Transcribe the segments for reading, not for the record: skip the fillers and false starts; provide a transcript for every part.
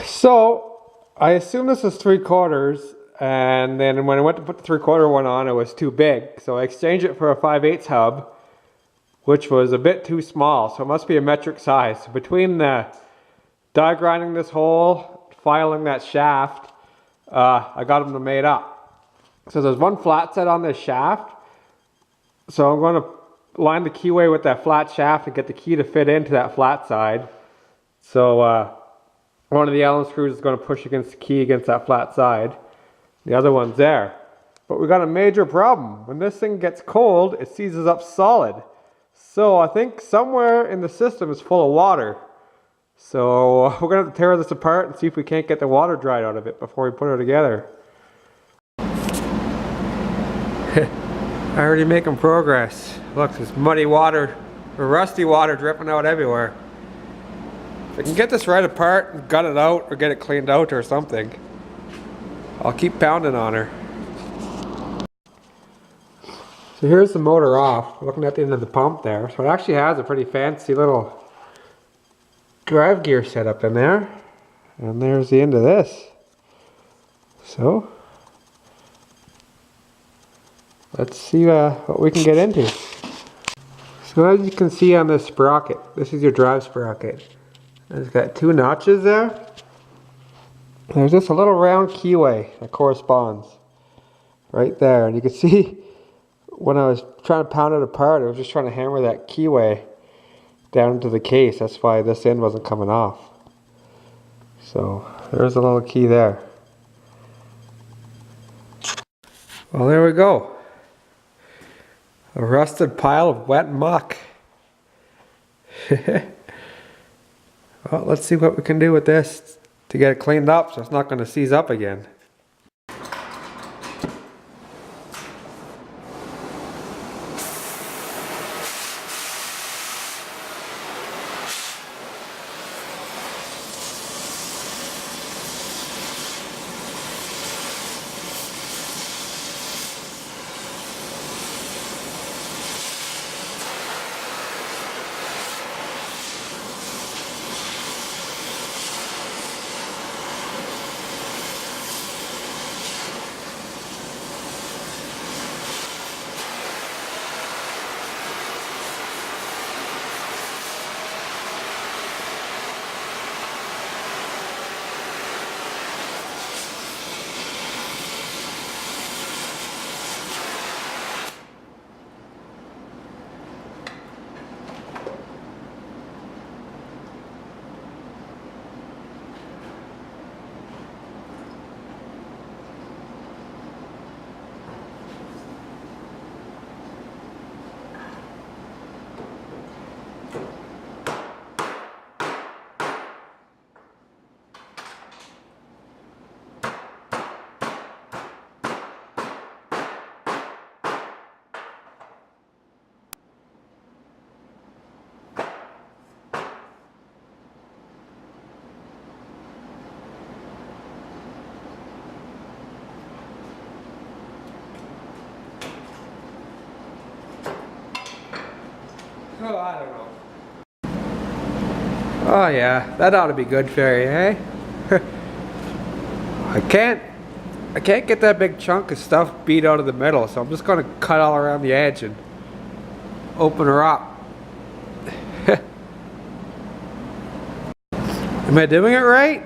So I assume this is 3/4, and then when I went to put the 3/4 one on, it was too big. So I exchanged it for a 5/8 hub, which was a bit too small. So it must be a metric size. So between the die grinding this hole, filing that shaft, I got them to made up. So there's one flat set on this shaft. So I'm going to line the keyway with that flat shaft and get the key to fit into that flat side. So one of the Allen screws is going to push against the key against that flat side. The other one's there. But we got a major problem. When this thing gets cold, it seizes up solid. So I think somewhere in the system is full of water. So we're going to have to tear this apart and see if we can't get the water dried out of it before we put it together. Already making progress. Look, there's muddy water, or rusty water dripping out everywhere. If I can get this right apart and gut it out or get it cleaned out or something, I'll keep pounding on her. So here's the motor off, looking at the end of the pump there. So it actually has a pretty fancy little drive gear setup in there. And there's the end of this. So let's see what we can get into. So as you can see on this sprocket, this is your drive sprocket. It's got two notches there. There's just a little round keyway that corresponds right there. And you can see when I was trying to pound it apart, I was just trying to hammer that keyway down into the case. That's why this end wasn't coming off. So there's a little key there. Well, there we go. A rusted pile of wet muck. Well, let's see what we can do with this to get it cleaned up so it's not going to seize up again. Oh, I don't know. Oh yeah, that ought to be good for you, eh? I can't get that big chunk of stuff beat out of the middle, so I'm just gonna cut all around the edge and open her up. Am I doing it right?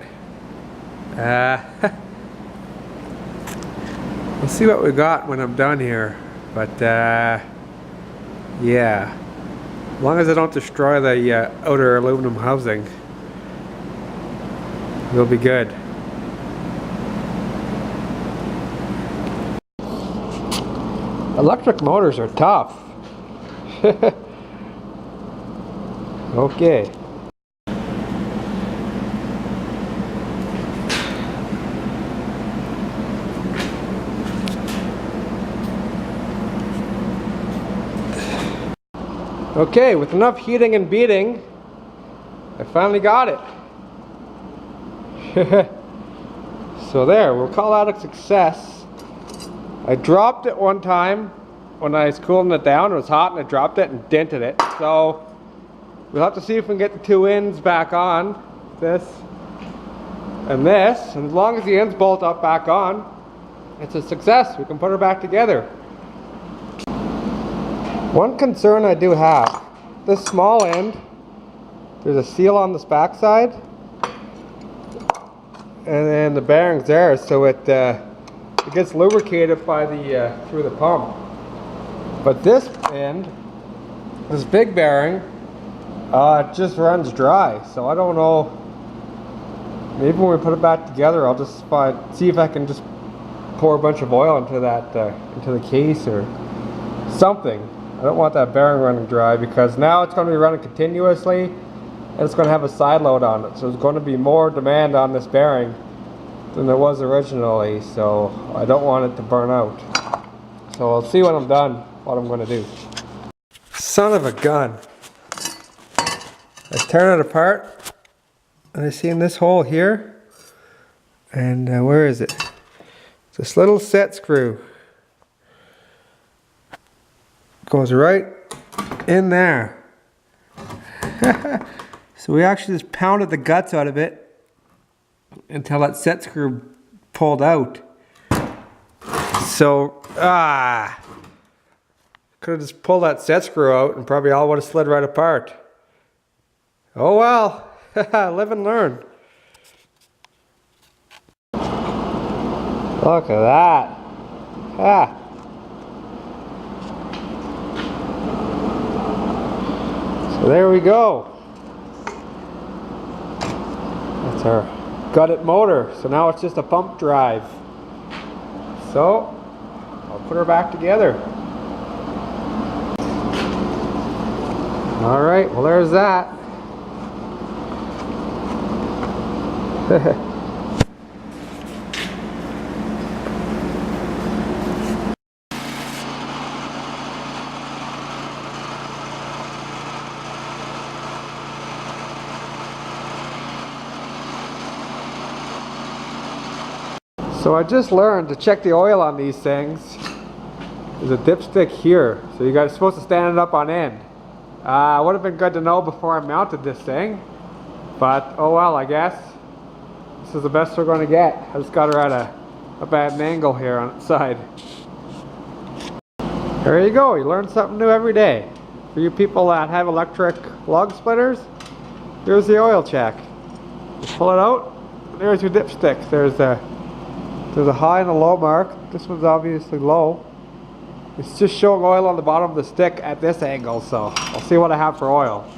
We'll see what we got when I'm done here, but yeah. As long as I don't destroy the outer aluminum housing, we'll be good. Electric motors are tough. Okay. Okay, with enough heating and beating, I finally got it. So there, we'll call that a success. I dropped it one time when I was cooling it down. It was hot and I dropped it and dented it. So we'll have to see if we can get the two ends back on this. and this, and as long as the ends bolt up back on, it's a success. We can put her back together. One concern I do have, this small end, there's a seal on this back side, and then the bearing's there, so it gets lubricated by the through the pump. But this end, this big bearing, it just runs dry, so I don't know. Maybe when we put it back together, I'll just see if I can just pour a bunch of oil into that into the case or something. I don't want that bearing running dry, because now it's going to be running continuously and it's going to have a side load on it, so there's going to be more demand on this bearing than there was originally, so I don't want it to burn out. So I'll see when I'm done what I'm going to do. Son of a gun. I turn it apart and I see in this hole here, and where is it? This little set screw goes right in there. So we actually just pounded the guts out of it until that set screw pulled out. So, could have just pulled that set screw out and probably all would have slid right apart. Oh well, live and learn. Look at that. So there we go. That's our gutted motor. So now it's just a pump drive. So I'll put her back together. All right, well there's that. So I just learned to check the oil on these things. There's a dipstick here, so you guys are supposed to stand it up on end. Would have been good to know before I mounted this thing, but oh well, I guess. This is the best we're going to get. I just got her at a bad angle here on its side. There you go, you learn something new every day. For you people that have electric lug splitters, here's the oil check. You pull it out, there's your dipstick. There's a high and a low mark. This one's obviously low. It's just showing oil on the bottom of the stick at this angle, so I'll see what I have for oil.